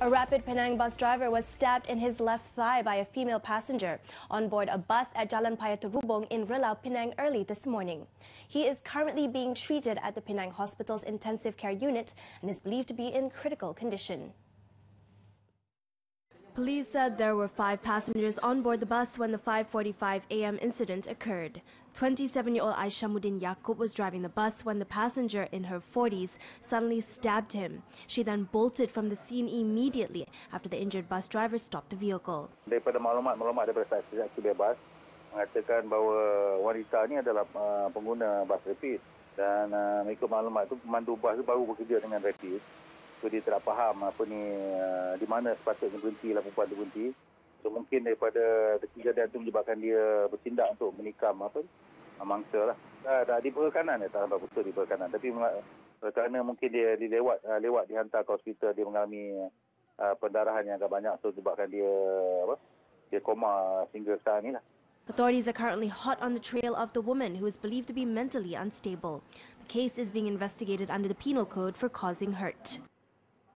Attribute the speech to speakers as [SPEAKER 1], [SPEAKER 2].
[SPEAKER 1] A Rapid Penang bus driver was stabbed in his left thigh by a female passenger on board a bus at Jalan Paya Terubong in Rilau, Penang early this morning. He is currently being treated at the Penang Hospital's intensive care unit and is believed to be in critical condition. Police said there were 5 passengers on board the bus when the 5:45 a.m. incident occurred. 27-year-old Aishamuddin Yaakob was driving the bus when the passenger in her 40s suddenly stabbed him. She then bolted from the scene immediately after the injured bus driver stopped the vehicle.
[SPEAKER 2] Daripada maklumat daripada saksi bebas mengatakan bahawa wanita ini adalah pengguna bas rapid dan mengikut maklumat itu pemandu bas itu baru bekerja dengan rapid. So dia tidak faham di mana sepatutnya berhenti lah perempuan itu berhenti. So mungkin daripada kejadian itu menyebabkan dia bertindak untuk menikam mangsa lah. Di belah kanan tak nampak betul di belah kanan. Tapi kerana mungkin dia lewat dihantar ke hospital, dia mengalami pendarahan yang agak banyak, so menyebabkan dia koma sehingga sekarang ni lah.
[SPEAKER 1] Authorities are currently hot on the trail of the woman who is believed to be mentally unstable. The case is being investigated under the Penal Code for causing hurt.